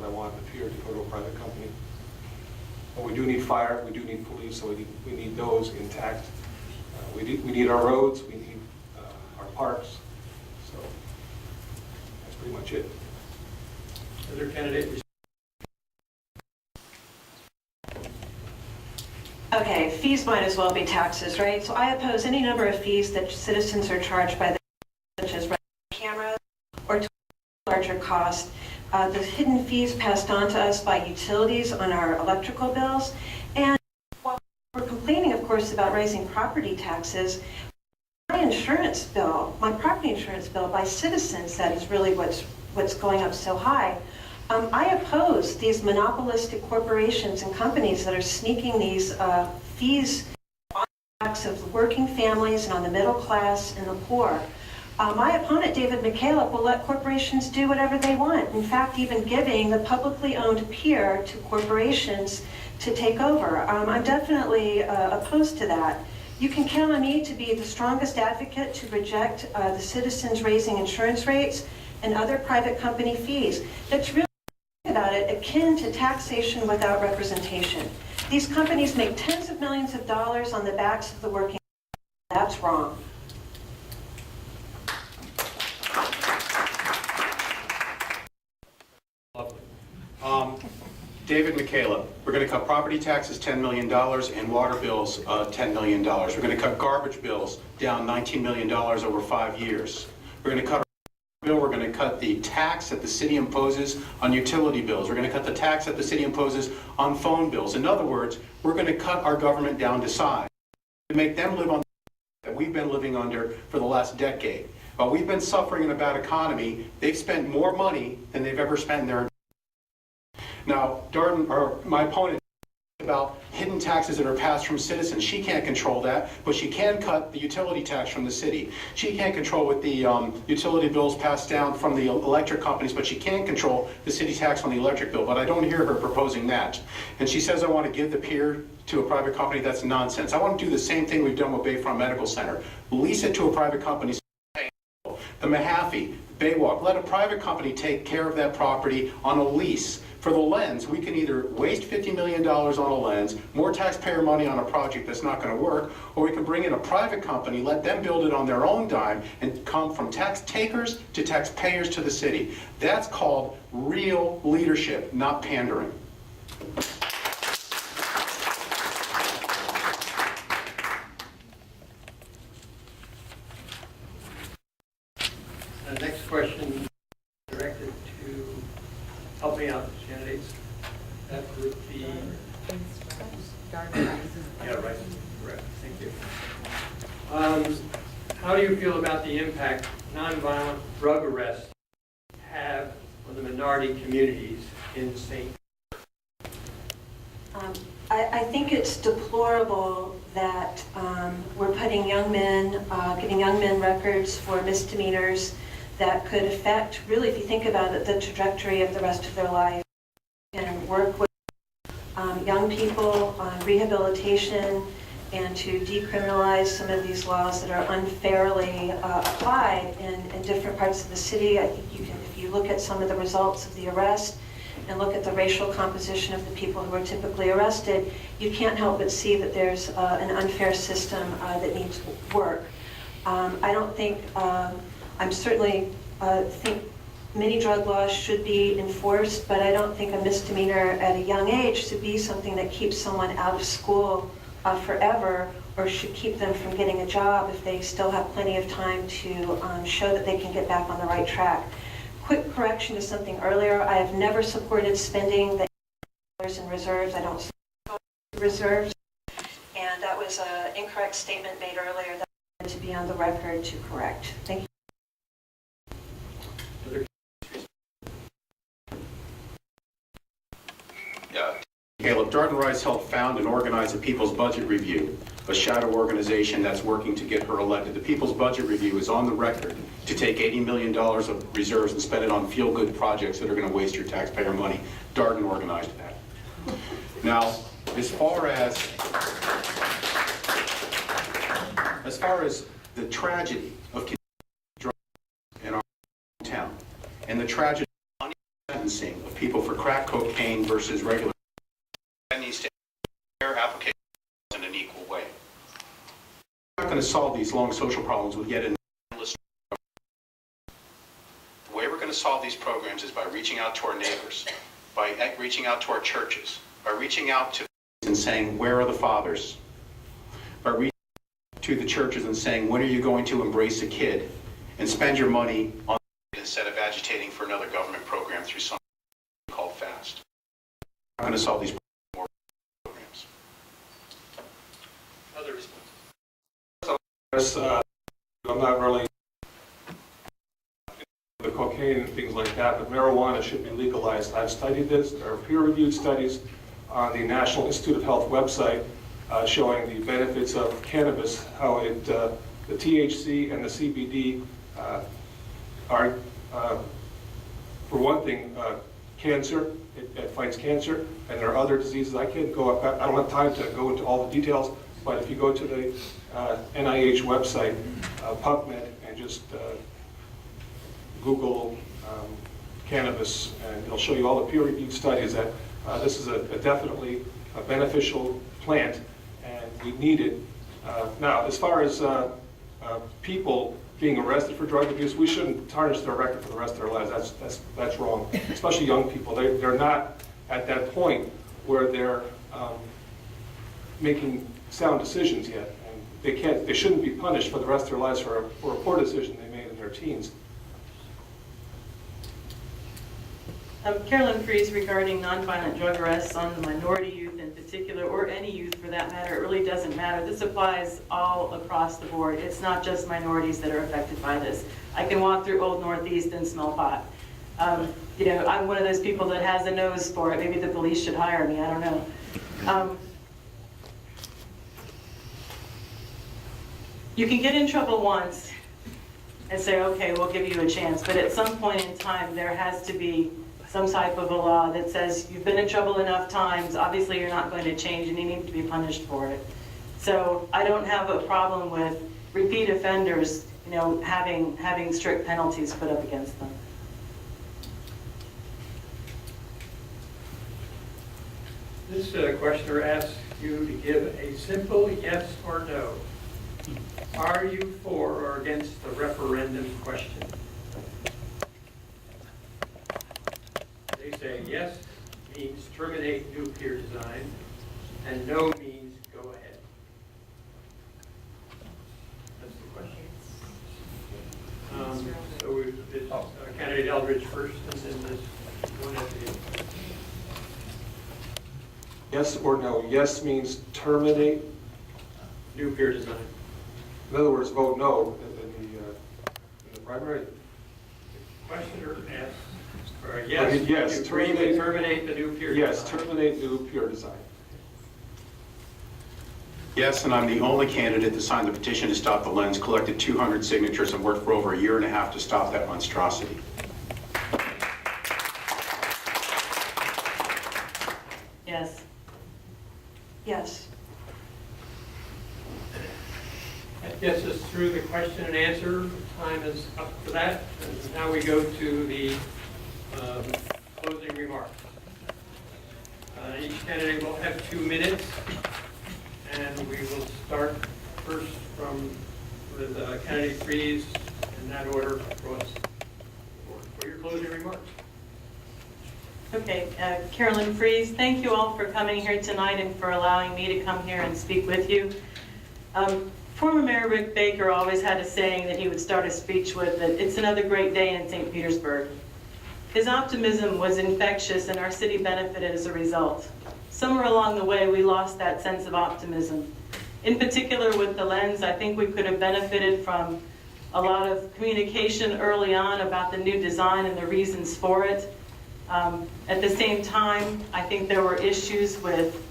D: I want the pier to go to a private company. But we do need fire, we do need police, so we need those intact. We need our roads, we need our parks. So that's pretty much it.
A: Other candidates?
C: Okay, fees might as well be taxes, right? So I oppose any number of fees that citizens are charged by the, such as cameras or larger cost. The hidden fees passed on to us by utilities on our electrical bills. And while we're complaining, of course, about raising property taxes, my property insurance bill by citizens, that is really what's going up so high. I oppose these monopolistic corporations and companies that are sneaking these fees on the backs of working families and on the middle class and the poor. My opponent, David McCaleb, will let corporations do whatever they want. In fact, even giving the publicly owned pier to corporations to take over. I'm definitely opposed to that. You can count on me to be the strongest advocate to reject the citizens raising insurance rates and other private company fees. That's really about it akin to taxation without representation. These companies make tens of millions of dollars on the backs of the working. That's wrong.
A: Lovely.
E: David McCaleb, we're going to cut property taxes $10 million and water bills $10 million. We're going to cut garbage bills down $19 million over 5 years. We're going to cut our bill. We're going to cut the tax that the city imposes on utility bills. We're going to cut the tax that the city imposes on phone bills. In other words, we're going to cut our government down to size to make them live on the that we've been living under for the last decade. While we've been suffering in a bad economy, they've spent more money than they've ever spent in their. Now, my opponent about hidden taxes that are passed from citizens. She can't control that, but she can cut the utility tax from the city. She can't control what the utility bills passed down from the electric companies, but she can control the city tax on the electric bill. But I don't hear her proposing that. And she says, I want to give the pier to a private company. That's nonsense. I want to do the same thing we've done with Bayfront Medical Center. Lease it to a private company. The Mahaffey, Baywalk, let a private company take care of that property on a lease. For the lens, we can either waste $50 million on a lens, more taxpayer money on a project that's not going to work, or we can bring in a private company, let them build it on their own dime, and come from tax takers to taxpayers to the city. That's called real leadership, not pandering.
A: Next question directed to help me out, candidates. That would be. Yeah, right. Correct. Thank you. How do you feel about the impact nonviolent drug arrests have on the minority communities in St.
C: I think it's deplorable that we're putting young men, giving young men records for misdemeanors that could affect, really, if you think about it, the trajectory of the rest of their life, and work with young people on rehabilitation and to decriminalize some of these laws that are unfairly applied in different parts of the city. I think you can, if you look at some of the results of the arrest and look at the racial composition of the people who are typically arrested, you can't help but see that there's an unfair system that needs work. I don't think, I'm certainly think many drug laws should be enforced, but I don't think a misdemeanor at a young age should be something that keeps someone out of school forever, or should keep them from getting a job if they still have plenty of time to show that they can get back on the right track. Quick correction to something earlier. I have never supported spending the in reserves. I don't support reserves. And that was an incorrect statement made earlier that I wanted to be on the record to correct. Thank you.
E: Caleb, Darden Rice helped found and organize the People's Budget Review, a shadow organization that's working to get her elected. The People's Budget Review is on the record to take $80 million of reserves and spend it on feel-good projects that are going to waste your taxpayer money. Darden organized that. Now, as far as the tragedy of drugs in our town and the tragedy of sentencing of people for crack cocaine versus regular, that needs to fair application in an equal way. We're not going to solve these long social problems with yet an endless. The way we're going to solve these programs is by reaching out to our neighbors, by reaching out to our churches, by reaching out to and saying, where are the fathers? By reaching to the churches and saying, when are you going to embrace a kid and spend your money on it instead of agitating for another government program through something called FAST. We're going to solve these programs.
A: Other responses?
D: I'm not really the cocaine and things like that, but marijuana should be legalized. I've studied this. There are peer-reviewed studies on the National Institute of Health website showing the benefits of cannabis, how it, the THC and the CBD are, for one thing, cancer. It fights cancer, and there are other diseases. I can't go up, I don't have time to go into all the details, but if you go to the NIH website, PubMed, and just Google cannabis, and it'll show you all the peer-reviewed studies that this is definitely a beneficial plant, and we need it. Now, as far as people being arrested for drug abuse, we shouldn't tarnish their record for the rest of their lives. That's wrong, especially young people. They're not at that point where they're making sound decisions yet. And they shouldn't be punished for the rest of their lives for a poor decision they made in their teens.
B: Carolyn Fries, regarding nonviolent drug arrests on the minority youth in particular, or any youth for that matter, it really doesn't matter. This applies all across the board. It's not just minorities that are affected by this. I can walk through Old Northeast and smell pot. You know, I'm one of those people that has a nose for it. Maybe the police should hire me, I don't know. You can get in trouble once and say, okay, we'll give you a chance, but at some point in time, there has to be some type of a law that says you've been in trouble enough times, obviously you're not going to change and you need to be punished for it. So I don't have a problem with repeat offenders, you know, having strict penalties put up against them.
A: This questioner asks you to give a simple yes or no. Are you for or against the referendum question? They say yes means terminate nuclear design, and no means go ahead. That's the question. So it's candidate Eldridge first, and then this one at the end.
D: Yes or no? Yes means terminate.
A: Nuclear design.
D: In other words, vote no in the primary.
A: Questioner asks, or yes,
D: Yes,
A: you agree to terminate the nuclear
D: Yes,
A: design.
D: terminate nuclear design.
E: Yes, and I'm the only candidate to sign the petition to stop the lens, collected 200 signatures and worked for over a year and a half to stop that monstrosity.
B: Yes.
C: Yes.
A: That gets us through the question and answer. Time is up for that. And now we go to the closing remarks. Each candidate will have 2 minutes, and we will start first with candidate Fries in that order for your closing remarks.
B: Okay, Carolyn Fries, thank you all for coming here tonight and for allowing me to come here and speak with you. Former Mayor Rick Baker always had a saying that he would start a speech with, that it's another great day in St. Petersburg. His optimism was infectious and our city benefited as a result. Somewhere along the way, we lost that sense of optimism. In particular with the lens, I think we could have benefited from a lot of communication early on about the new design and the reasons for it. At the same time, I think there were issues with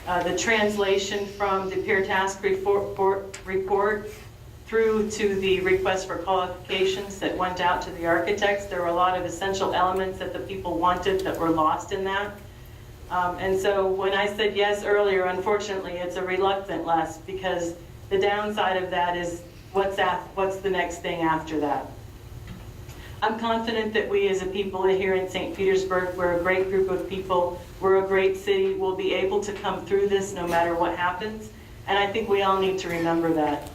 B: the translation from the peer task report through to the request for qualifications that went out to the architects. There were a lot of essential elements that the people wanted that were lost in that. And so when I said yes earlier, unfortunately, it's a reluctant yes, because the downside of that is what's the next thing after that. I'm confident that we as a people here in St. Petersburg, we're a great group of people, we're a great city, we'll be able to come through this no matter what happens, and I think we all need to remember that.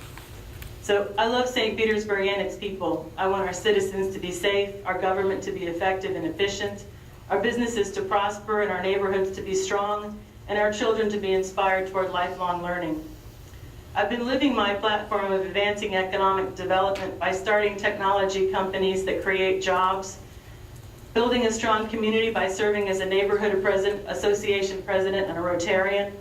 B: So I love St. Petersburg and its people. I want our citizens to be safe, our government to be effective and efficient, our businesses to prosper and our neighborhoods to be strong, and our children to be inspired toward lifelong learning. I've been living my platform of advancing economic development by starting technology companies that create jobs, building a strong community by serving as a neighborhood association president and a Rotarian,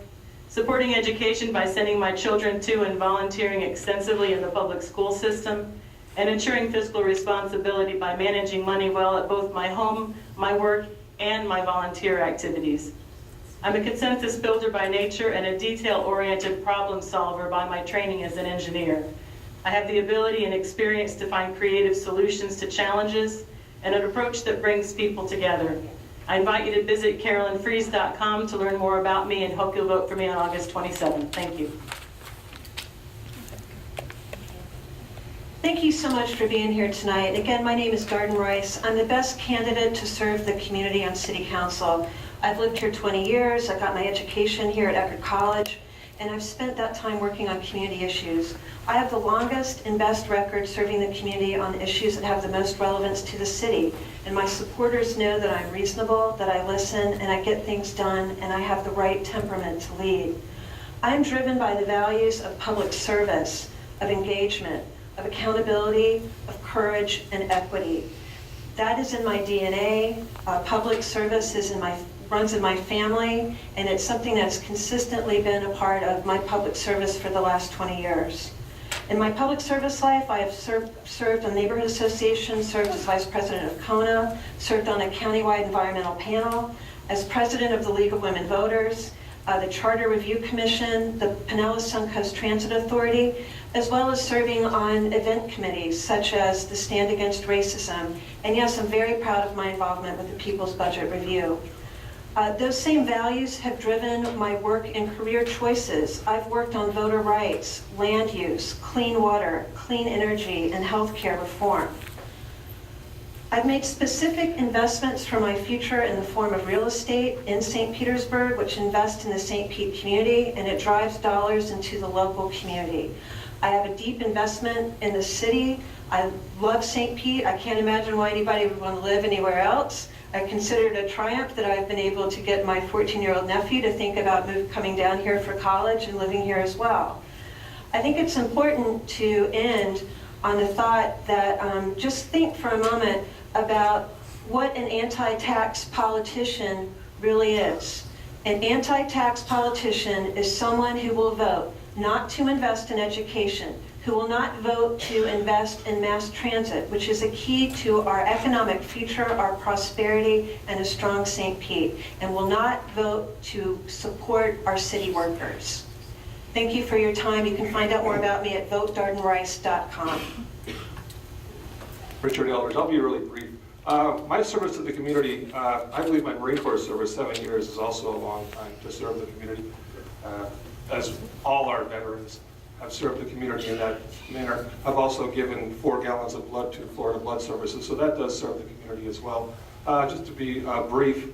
B: supporting education by sending my children to and volunteering extensively in the public school system, and ensuring fiscal responsibility by managing money well at both my home, my work, and my volunteer activities. I'm a consensus builder by nature and a detail-oriented problem solver by my training as an engineer. I have the ability and experience to find creative solutions to challenges and an approach that brings people together. I invite you to visit carolynfries.com to learn more about me and hope you'll vote for me on August 27th. Thank you.
C: Thank you so much for being here tonight. Again, my name is Garden Rice. I'm the best candidate to serve the community on City Council. I've lived here 20 years. I got my education here at Eckerd College, and I've spent that time working on community issues. I have the longest and best record serving the community on issues that have the most relevance to the city, and my supporters know that I'm reasonable, that I listen, and I get things done, and I have the right temperament to lead. I'm driven by the values of public service, of engagement, of accountability, of courage, and equity. That is in my DNA. Public service runs in my family, and it's something that's consistently been a part of my public service for the last 20 years. In my public service life, I have served on neighborhood associations, served as vice president of CONA, served on a countywide environmental panel, as president of the League of Women Voters, the Charter Review Commission, the Pinellas Suncoast Transit Authority, as well as serving on event committees such as the Stand Against Racism. And yes, I'm very proud of my involvement with the People's Budget Review. Those same values have driven my work in career choices. I've worked on voter rights, land use, clean water, clean energy, and healthcare reform. I've made specific investments for my future in the form of real estate in St. Petersburg, which invests in the St. Pete community, and it drives dollars into the local community. I have a deep investment in the city. I love St. Pete. I can't imagine why anybody would want to live anywhere else. I consider it a triumph that I've been able to get my 14-year-old nephew to think about coming down here for college and living here as well. I think it's important to end on the thought that just think for a moment about what an anti-tax politician really is. An anti-tax politician is someone who will vote not to invest in education, who will not vote to invest in mass transit, which is a key to our economic future, our prosperity, and a strong St. Pete, and will not vote to support our city workers. Thank you for your time. You can find out more about me at votedardenrice.com.
D: Richard Eldridge, I'll be really brief. My service to the community, I believe my Marine Corps service, 7 years, is also a long time to serve the community. As all our veterans have served the community in that manner. I've also given 4 gallons of blood to Florida Blood Services, so that does serve the community as well. Just to be brief,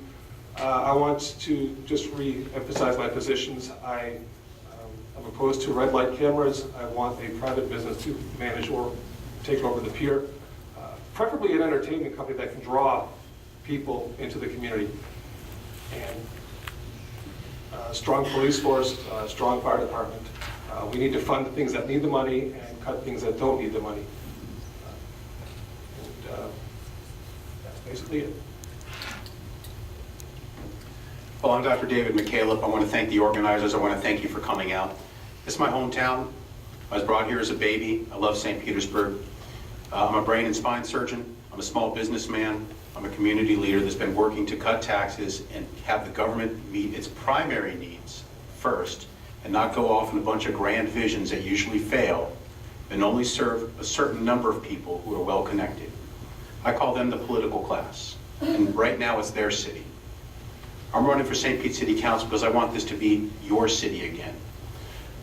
D: I want to just re-emphasize my positions. I'm opposed to red light cameras. I want a private business to manage or take over the pier, preferably an entertainment company that can draw people into the community. And strong police force, strong fire department. We need to fund the things that need the money and cut things that don't need the money. That's basically it.
E: Well, I'm Dr. David McCaleb. I want to thank the organizers. I want to thank you for coming out. This is my hometown. I was brought here as a baby. I love St. Petersburg. I'm a brain and spine surgeon. I'm a small businessman. I'm a community leader that's been working to cut taxes and have the government meet its primary needs first and not go off in a bunch of grand visions that usually fail and only serve a certain number of people who are well connected. I call them the political class, and right now it's their city. I'm running for St. Pete City Council because I want this to be your city again.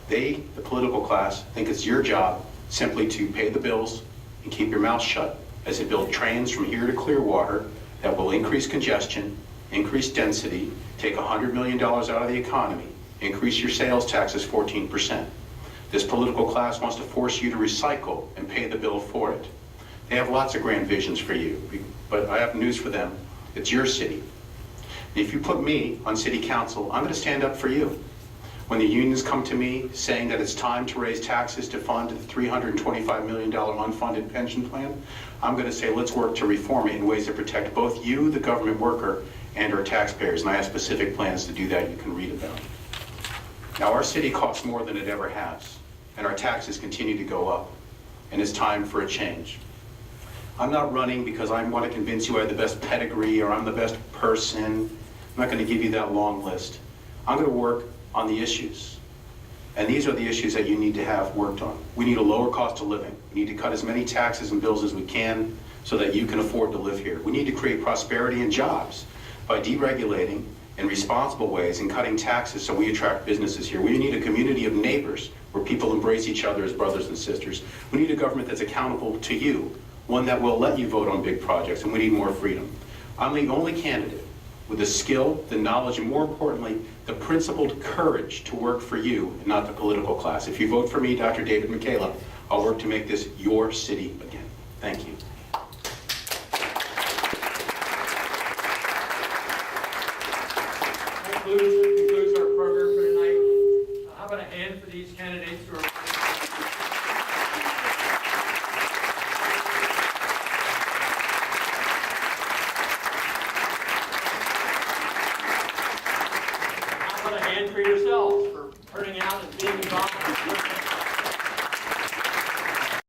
E: They, the political class, think it's your job simply to pay the bills and keep your mouth shut as they build trains from here to Clearwater that will increase congestion, increase density, take $100 million out of the economy, increase your sales taxes 14%. This political class wants to force you to recycle and pay the bill for it. They have lots of grand visions for you, but I have news for them. It's your city. If you put me on city council, I'm going to stand up for you. When the unions come to me saying that it's time to raise taxes to fund the $325 million unfunded pension plan, I'm going to say let's work to reform it in ways that protect both you, the government worker, and our taxpayers. And I have specific plans to do that you can read about. Now, our city costs more than it ever has, and our taxes continue to go up, and it's time for a change. I'm not running because I want to convince you I have the best pedigree or I'm the best person. I'm not going to give you that long list. I'm going to work on the issues. And these are the issues that you need to have worked on. We need a lower cost of living. We need to cut as many taxes and bills as we can so that you can afford to live here. We need to create prosperity and jobs by deregulating in responsible ways and cutting taxes so we attract businesses here. We need a community of neighbors where people embrace each other as brothers and sisters. We need a government that's accountable to you, one that will let you vote on big projects, and we need more freedom. I'm the only candidate with the skill, the knowledge, and more importantly, the principled courage to work for you and not the political class. If you vote for me, Dr. David McCaleb, I'll work to make this your city again. Thank you.
A: Concludes our program for tonight. How about a hand for these candidates who are... How about a hand for yourselves for turning out and being involved?